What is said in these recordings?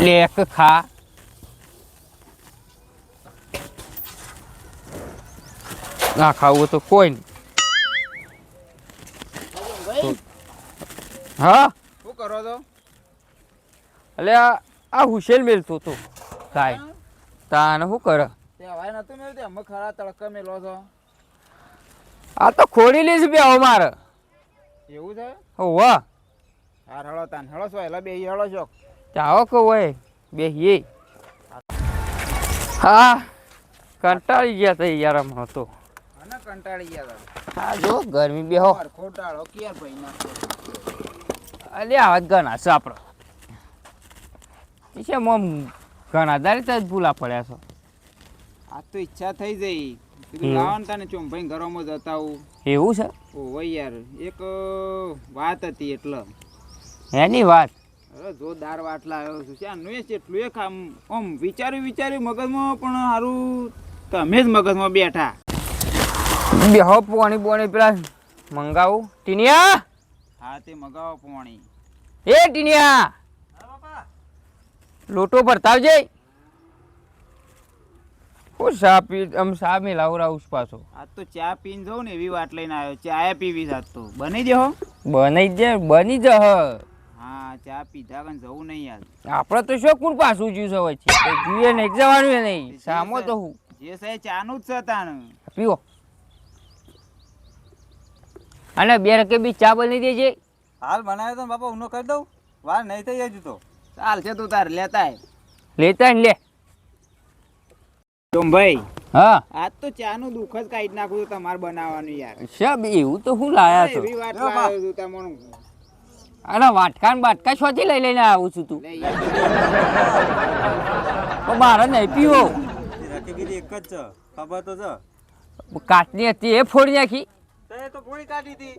Lake ખા ના ખાવું તો કોઈ નહીં. હા શું કરો છો? એટલે આ હુસેન મેલતો તો કાય તાને શું કરે? તે હવાય નતું મેળતું અમે ખરા તડકા મેલો છો. આ તો ખોડી લઈશ બે હવે મારે. એવું છે? વાહ હા હળો તાન હળો છો એટલે બે હળો છો. ચાવો કે હોય બેહીએ. હા કંટાળી ગયા તા યાર હમણાં તો. અને કંટાળી ગયા હતા. હા જો ગરમી બેહો. ખોટાળો ક્યાં ભાઈ ના અલે આવા ઘણા છે આપણો છે મમ ઘણા દારી તો ભૂલા પડ્યા છો. આજ તો ઈચ્છા થઈ જઈ કીધું લાવો ને તને ચોંભાઈ ઘરોમાં જતા હું. એવું છે? ઓય યાર એક વાત હતી એટલે. એની વાત? અરે જોરદાર વાત લાવ્યો છું. ત્યાંનું એ એટલું એક આમ વિચાર્યું મગજમાં પણ સારું તમે જ મગજમાં બેઠા. બેહો પોણી પેલા મંગાવું ટીનિયા. હા તે મગાવો પોણી. એ ટીનિયા લોટો ભરતાવજે. હું ચા પી ચા મેલાવું પાછો. આજ તો ચા પીને જાઉં ને એવી વાત લઈને આવ્યો. ચા પીવી આજ તો બની દેહો. બની જ હા ચા પીધા કન જવું નહીં યાર. આપણે તો શું કોણ પાછું જ્યુસ હોય છે જોઈએ નહીં જવાનું નહીં સામો તો હું જે છે ચાનું જ છે તાણ પીવો. અને બે રકે બી ચા બની દેજે. હાલ બનાવ્યો તો બાપા ઊનો કરી દઉં વાર નહીં થઈ હજુ તો. ચાલ છે તું તાર લેતા લેતા ને લે. ભાઈ હા આજ તો ચા નું દુઃખ જ કાઢી નાખું તમારે બનાવવાનું યાર. શબ એવું તો હું લાયા છો. એવી વાત લાવ્યો છું તમને. અરે વાટકા ને બાટકા છોથી લઈને આવું છું તું. લે યાર તો મારે નહીં પીવો. રખીગીરી એક જ છે ખબર તો છે. કાચની હતી એ ફોડી નાખી. તે તો પૂરી કાઢી હતી.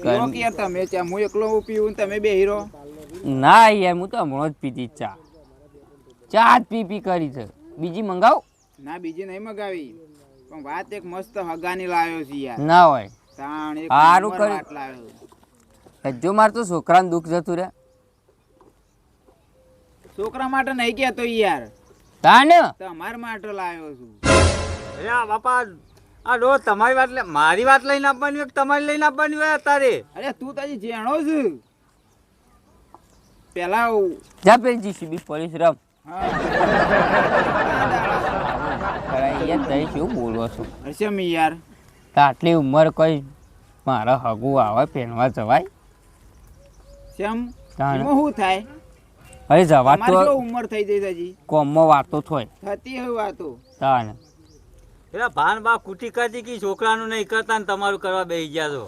પીવો કે યાર તમે ચા હું એકલો પીવું ને તમે બે હીરો. ના યાર હું તો હમણાં જ પીધી ચા. ચા જ પી કરી છે. બીજી મંગાવ? ના બીજી નહીં મગાવી પણ વાત એક મસ્ત હગાની લાવ્યો છે યાર. ના હોય તાણ એક હારું નંબર કરી. વાત લાવ્યો. જો મારે તો છોકરાને દુઃખ જતું રે. છોકરા માટે નહીં કહેતો યાર તાને તમારા માટે લાવ્યો છું. અરે બાપા આ ડો તમારી વાત મારી વાત લઈને આપવાની હોય કે તમારી લઈને આપવાની હોય તારે? અરે તું તાજી જેણો છું પેલા જા પેલી જીસીબી પોલીસ રમ. હા યાર તઈ કેવું બોલવો છો? હર્ષમ યાર તો આટલી ઉંમર કોઈ મારા હગું આવે પહેરવા જવાય? શ્યામ તાણ. એમાં શું થાય? અરે જવા તમારી તો શું ઉંમર થઈ જઈ હજી કોમમાં વાતો થોય થતી હોય વાતો. તાને એટલે ભાન બા કુટી કરતી કે છોકરાનું નહીં કરતા ને તમારું કરવા બેસી ગયા છો.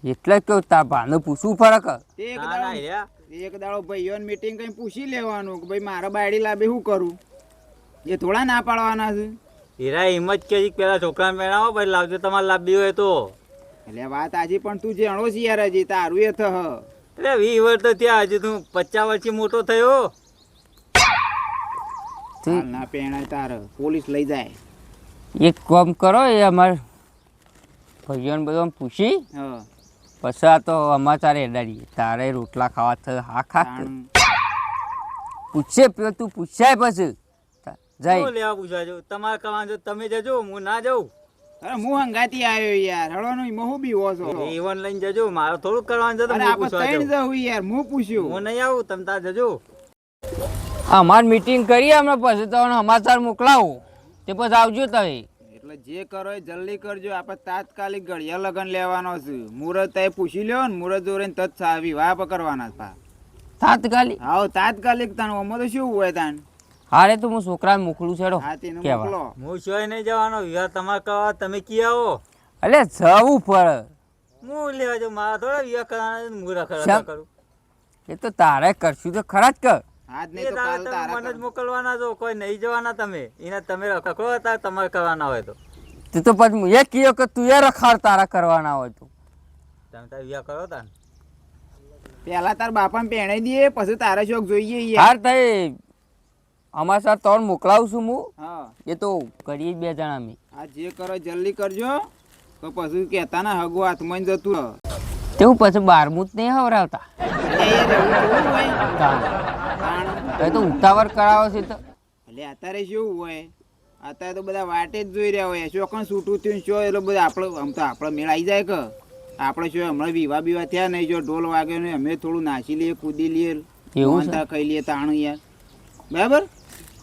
એટલે જ કહું તાર ભાનું પૂછવું ફરક. તે એક ના ના દાડો યાર એક દાડો ભાઈઓને મીટિંગ કઈ પૂછી લેવાનું કે ભાઈ મારા બાયડી લાભે શું કરું. એ થોડા ના પાડવાના છે. હીરા હિંમત કે પેલા છોકરાને પહેરાવો પછી લાવજો તમારે લાભી હોય તો. એટલે વાત આજે પણ તું જેણો છે યાર હજી તારું એ થ. એટલે 20 વર્ષ તો ત્યાં હજુ તું 50 વર્ષથી મોટો થયો. હાલ ના પેણાય તાર પોલીસ લઈ જાય. એક કામ કરો એ અમારે ભાઈઓને બધું પૂછી હા પછી આ તો સમાચાર એડાડીએ. તારે રોટલા ખાવા થયો હા ખા. તાણ. પૂછે પેલો તું પૂછાય પછી જાય. શું લેવા પૂછાજો તમારે કરવાનું જો તમે જજો હું ના જાઉં. અરે હું હંગાતી આવ્યો યાર હળો નો હું બી હો છો. ઈવન લઈને જજો મારે થોડું કરવાનું છે તો અરે હું આપણે પૂછવા ત્રણ જાઉં. જવું યાર હું પૂછ્યું. હું નહીં આવું તમે તાર જજો. અમારે મીટિંગ કરીએ અમે પછી તમને સમાચાર મોકલાવું તે પછી આવજો તમે. એટલે જે કરો એ જલ્દી કરજો. આપણે તાત્કાલિક ઘડિયા લગન લેવાનો છે. મુહૂર્ત એ પૂછી લ્યો ને મુહૂર્ત જોડે તત્ વિવાહ કરવાના પા. તાત્કાલિક હાવ તાત્કાલિક તાણ ઓમાં તો શું હોય તાણ. હારે તો હું છોકરાને મોકલું છેડો હા તેને કેવા. મોકલો. હું શોય નહીં જવાનો વિવાહ તમારે કરવા તમે કી આવો. એટલે જવું પડે. હું લેવા જાઉં મારા થોડા વિવાહ કરવાના હું રખડ શા? કરું. એ તો તારે કરશું તો ખરા જ કર. આજ એ નહીં તો કાલ તમે તારા મને જ કર. મોકલવાના છો કોઈ નહીં જવાના તમે એને તમે રખડો હતા તમારે કરવાના હોય તો તે તો પછી હું એ કહ્યું કે તું એ રખાડ તારા કરવાના હોય તો. તમે તાર વિવાહ કરો તા ને. પેલા તાર બાપાને પહેણાઈ દઈએ પછી તારા શોખ જોઈએ યાર. હાર થઈ અમારા સાથે ત્રણ મોકલાવું છું હું. હા એ તો કરીએ જ બે જણા અમે. આ જે કરો જલ્દી કરજો તો પછી કહેતા ના હગો હાથમાં જ જતું રહે. તેવું પછી બારમું જ નહીં હવરાવતા એટલે યાર એવું થોડું હોય તાણ. તાણ. એ તો ઉતાવળ કરાવો છે તો એટલે અત્યારે શું હોય અત્યારે તો બધા વાટે જ જોઈ રહ્યા હોય શું કોણ છૂટું થયું ને શું એટલે બધા આપણે આમ તો આપણો મેળ આવી જાય કે આપણે શું હમણાં વિવાહ બીવા થયા નહીં જો ઢોલ વાગે ને અમે થોડું નાસી લઈએ કૂદી લઈએ એવું છે? મોહનથાળ ખાઈ લઈએ તાણું યાર બરાબર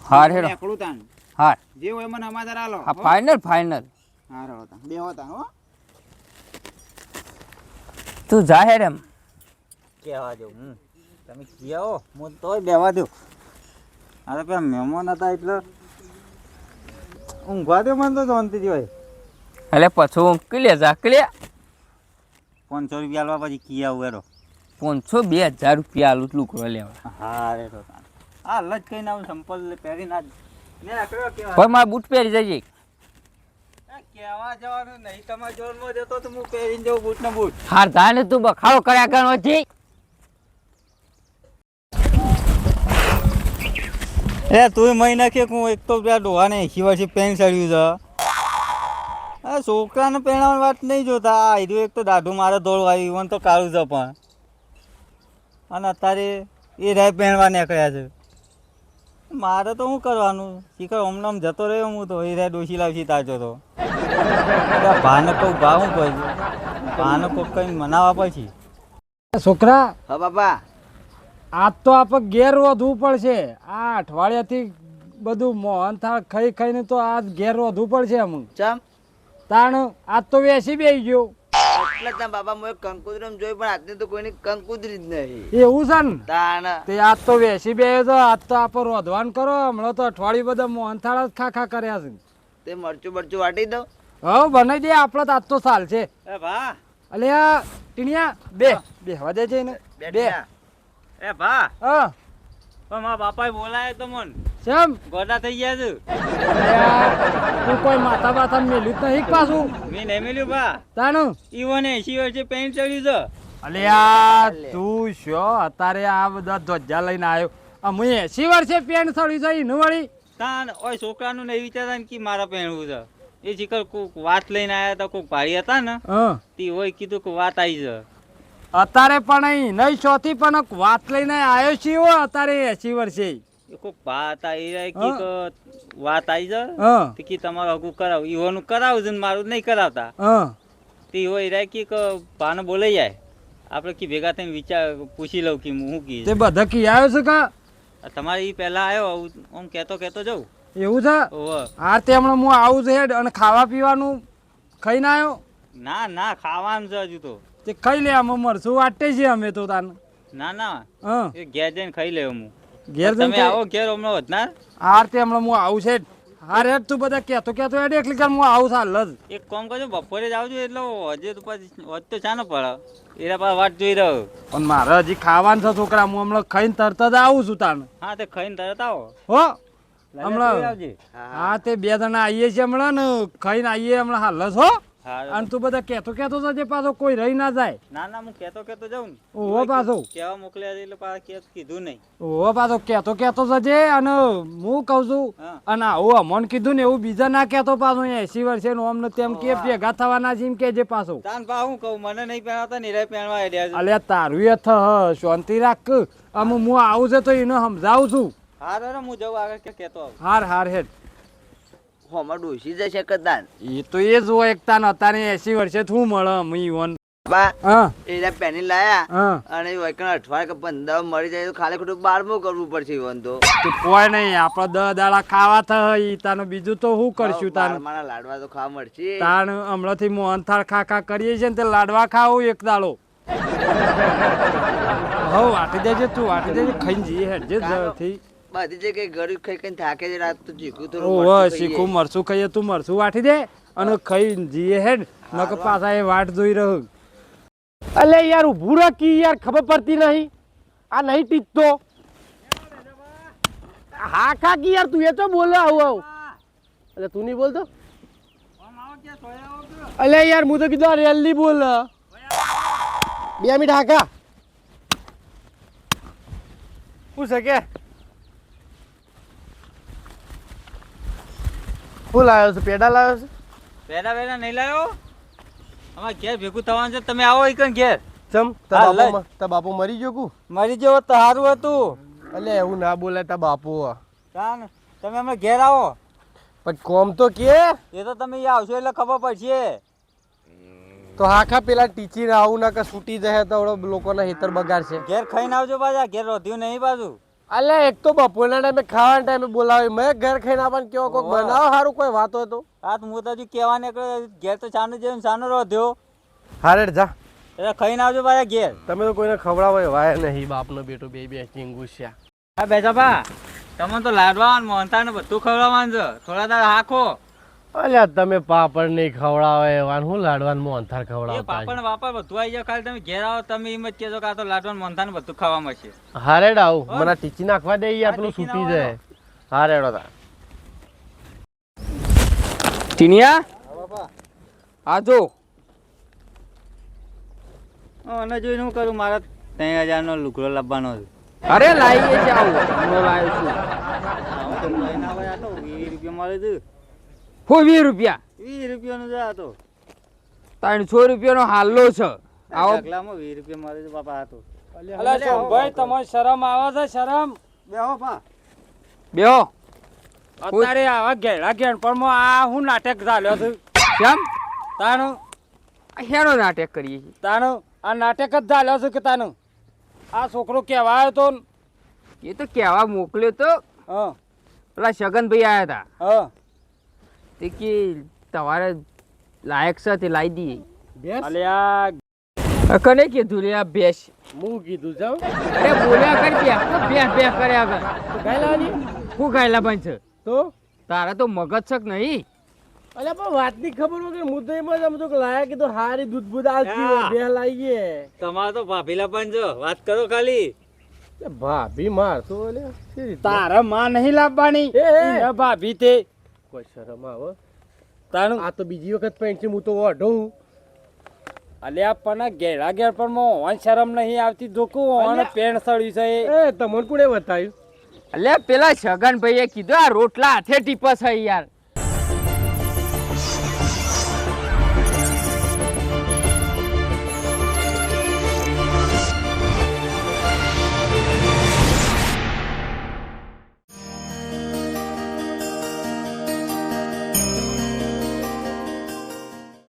હાર હેડો એકડું તાણ હાર જે હોય મને અમારે આલો હા ફાઇનલ ફાઇનલ હારો હતા બે હોતા હો તું જા હેડ એમ કહેવા દો તમે કહો હું તોય બેવા દઉં અરે પેલા મહેમાન હતા એટલે ઊંઘવા દો મને તો શાંતિથી હોય એટલે પછી ક્લિયર જા ક્લિયર 500 રૂપિયા આલવા પછી કી આવું એરો 500 2000 રૂપિયા આલું લુકડો લેવા હા રે તો હા લજ કહીને આવું સંપલ પહેરીને આજ ને આકડો કેવા પણ મારા બૂટ પહેરી જજે કહેવા જવાનું નહીં તમારા જોરમાં જતો તો હું પહેરીને જવું બૂટ ને બૂટ હાર ધાને તું બખાડો કર્યા કરવાનો છે એ તું મહી નાખે હું એક તો પેલા ડોહાને 80 વર્ષે પેન્ટ સડ્યું છે આ છોકરાને પહેરવાની વાત નહીં જોતા આ હીરું એક તો દાઢું મારે દોડવા આવ્યું મને તો કાળું છે પણ અને અત્યારે એ રાય પહેરવા નીકળ્યા છે મારે તો શું કરવાનું શીખર હમણાં જતો રહ્યો હું તો એ રાય ડોસી લાવશી તાજો તો ભાને કહું ભાવ શું કહે ભાને કોઈક કઈ મનાવવા પછી છોકરા હા બાપા આજ તો આપણે ઘેર વધવું પડશે આ અઠવાડિયાથી બધું મોહનથાળ ખાઈ ખાઈને તો આજ ઘેર વધવું પડશે અમુક ચમ તાણ આજ તો વેસી બેસી ગયો એટલે જ ના બાબા મેં કંકુતરી જોઈ પણ આજની તો કોઈની કંકુતરી જ નહીં એવું છે ને તાણ તે આજ તો વેસી બેસ્યો તો આજ તો આપણે રોધવાન કરો હમણાં તો અઠવાડિયું બધા મોહનથાળ જ ખા ખા કર્યા છે તે મરચું બરચું વાટી દઉં હવે બનાવી દે આપણે તો આજ તો સાલ છે એ ભા અલે આ ટીણિયા બે હવા દે છે ને બે એ ભા હા પણ મારા બાપાએ બોલાય તો મન કેમ ગોડા થઈ ગયા છે અલે આ તું કોઈ માથા બાથા મેલ્યું જ નહીં પાછું મેં નહીં મળ્યું ભા તાણું ઈવોને 80 વર્ષે પેન્ટ ચડ્યું છે અલે આ તું શો અત્યારે આ બધા ધ્વજા લઈને આવ્યો અમે 80 વર્ષે પેન્ટ સડી જાય ને વળી તાન ઓય છોકરાનું નહીં વિચારતા ને કે મારા પહેરવું છે એ શીખર કોઈક વાત લઈને આવ્યા હતા કોઈક ભાઈ હતા ને હા તે હોય કીધું કે વાત આવી છે અત્યારે પણ અહીં નહીં શોથી પણ વાત લઈને આવ્યો છીએ અત્યારે 80 વર્ષે એ કોઈક ભા હતા એ રહ્યા કે વાત આવી છે હા તે કે તમારું હગું કરાવ ઈવોનું કરાવું છે ને મારું નહીં કરાવતા હા તે હોય રહ્યા કે ભાને બોલાઈ જાય આપણે કે ભેગા થઈને વિચાર પૂછી લઉં કે હું શું તે કીધું બધા કી આવ્યો છે કા તમારે એ પહેલા આવ્યો આમ કહેતો જવું એવું છે ઓહો હા તે હમણાં હું આવું છે હેડ અને ખાવા પીવાનું ખાઈને આવ્યો ના ના ખાવાનું છે હજુ તો તે ખાઈ લે આમાં મરશું વાટે છે અમે તો તાન ના ના હા એ ઘેર જઈને ખાઈ લેવું હું ઘેર જઈને તમે આવો ઘેર હમણાં વધનાર હાર તે હમણાં હું આવું છે હાર હેડ તું બધા કહેતો હેડ એકલી કામ હું આવું ચાલ જ એક કામ કરજો બપોરે જ આવજો એટલે હજે તો પછી વધ તો ચાનો પડે એના પાસે વાટ જોઈ રહ્યો પણ મારે હજી ખાવાનું છે છોકરા હું હમણાં ખાઈને તરત જ આવું છું તાન હા તે ખાઈને તરત આવો હો લઈને હમણાં જોઈ આવજે. હા તે બે જણા આવીએ છીએ હમણાં ને ખાઈને આવીએ હમણાં હાલ જ હો હા અને તું બધા કહેતો જજે પાછો કોઈ રહી ના જાય ના ના હું કહેતો જાઉં ને ઓહો પાછો કેવા મોકલ્યા છે એટલે પાછા કીધું નહીં ઓહો પાછો કહેતો જજે અને હું કહું છું હા. અને આવું અમોન કીધું ને એવું બીજા ના કહેતો પાછો 80 વર્ષે નો અમને તેમ કે ભેગા થવાના છે એમ કેજે પાછો તાન પા હું કહું મને નહીં પહેરાવતા નિરાય પહેરવા આડ્યા છે અલ્યા તારું એ શાંતિ રાખ આમ હું આવું છે તો એને સમજાવું છું હા રે હું જવું આગળ કહેતો આવું હાર હેડ હોમાં ડોસી જશે કદાન એ તો એ જ હોય એકતા અત્યારે 80 વર્ષે શું મળે અમે ઈવન બા હા એને પેની લાયા હા અને વૈકણ 18 કે 15 મળી જાય તો ખાલી ખોટું 12મું કરવું પડશે ઈવન તો તે કોઈ નહીં આપણે 10 દાડા ખાવા થાય તાનું બીજું તો શું કરશું તાનું મારા લાડવા તો ખાવા મળશે તાણ હમણાંથી મોહનથાળ ખા કરીએ છીએ ને તે લાડવા ખાવું એક દાડો હો વાટી દેજે તું વાટી દેજે ખાઈને જઈએ હેડ જે જથી બધી જગ્યાએ ગરીબ ખાઈ ખાઈને થાકે છે રાત તો ચીકું થોડું ઓહો મરચું ખાઈએ. શીખું મરસું ખાઈએ તું મરસું વાટી દે અને ખાઈને જઈએ હેડ નકર પાછા એ વાટ જોઈ રહ્યો અલે યાર ઊભું રહ કી યાર ખબર પડતી નહીં આ નહીં ટીકતો હા કાકી યાર તું એ તો બોલો આવું એટલે તું નહીં બોલતો અલે યાર હું તો કીધું રેલી બોલ 2 મિનિટ હાકા શું છે કે શું લાવ્યો છે પેડા લાવ્યો છે પહેલા નહીં લાવ્યો અમારે ઘેર ભેગું થવાનું છે તમે આવો ઈકન ઘેર ચમ હા, લઈ. તા બાપુ મરી ગયો કુ મરી જેવો તો સારું હતું. અલે એવું ના બોલે તા બાપુ તાન તમે અમે ઘેર આવો. પણ કોમ તો કે એ તો તમે અહીંયા આવશો એટલે ખબર પડશે. તો હાખા પેલા ટીચી આવું ના કે છૂટી જાય તો આવડો લોકોના હેતર બગાડશે. ઘેર ખાઈને આવજો પાછા. ઘેર રોધ્યું નહીં પાછું. અલે એક તો બપોરના ટાઈમે ખાવાના ટાઈમે બોલાવે મેં ઘર ખાઈને આપણને કેવો કોક ઓવા. બનાવો સારું કોઈ વાત હોય તો આ તો હું તો હજુ કહેવા નીકળ્યો. ઘેર તો ચાનું જેવું ચાનું રોધ્યો. હારે જા એટલે ખાઈને આવજો પાછા ઘેર. તમે તો કોઈને ખવડાવો વાય નહીં બાપનો બેટો બે ચીંગુસ્યા. હા બેસા બા, તમે તો લાડવા મોહનતા ને બધું ખવડાવવાનું છે. થોડા દાડા હાખો. અલ્યા તમે પાપડ નહીં ખવડાવે વાન હું લાડવાન મોહનથાળ એ ખવડાવતા પાપડ વાપડ બધું આવી જાય. ખાલી તમે ઘેર આવો તમે એમ જ કહેજો કે આ તો લાડવા મોહનતા ને બધું ખાવા મળશે. હારે ડાવ હો. મને ટીચી નાખવા દે યાર હા, પેલું ટીચી છૂટી ના જાય. હારે ડા ટીનિયા આ જો અને જોઈને હું કરું, મારા 3000 નો લુગડો લાવવાનો છે. અરે લાવીએ છે આવું હમણાં લાવ્યો છું આવું તો લઈને આવે. આ તો 20 રૂપિયા મળે છે. હું 20 રૂપિયા 20 રૂપિયાનું છે આ તો. 300 રૂપિયાનો હાલ્લો છે આવો ઢગલામાં 20 રૂપિયા મળે છે બાપા. આ તો અલે સોમભાઈ તમને શરમ આવે છે? શરમ બેહો પા. બેહો અત્યારે આવા ઘેડા ઘેણપણમાં આ હું નાટક ચાલ્યો છે. કેમ તાનું હેનો નાટક કરીએ છીએ તાનું આ નાટક જ ચાલ્યો છે કે તાનું આ છોકરો કહેવા આવ્યો તો ને? એ તો કહેવા મોકલ્યો તો હા પેલા છગનભાઈ આવ્યા હતા હા તે કે તમારે લાયક છે તે લાવી દઈએ બેસ અલે આ કને કીધું રે આ ભેંસ હું કીધું જાવ અરે બોલ્યા કરી બે બે કર્યા કર તો ગાય લાવવાની શું ખાયલા બંધ છે તો તારા તો મગજ છે કે નહીં અલ્યા પણ વાતની ખબર વગર હું તો એમ જ સમજો કે લાયા કીધું હારી દૂધ બૂધ આવતી હોય બે લાવીએ તમારે તો ભાભીલા પણ જો વાત કરો ખાલી. એ ભાભી માર તો અલ્યા શી રીતે? તારા માં નહીં લાવવાની એ, એ. ઈને ભાભી તે કોઈ શરમ આવે તાનું આ તો બીજી વખત પેન્ટ છે હું તો ઓઢું અલ્યા પણ ઘેડા ઘેર પણ હોવાન શરમ નહીં આવતી જોકું હોવાને પેન્ટ સળ્યું છે એ તમને કોણે બતાવ્યું એટલે પેલા છગનભાઈએ કીધું આ રોટલા હાથે ટીપસ છે યાર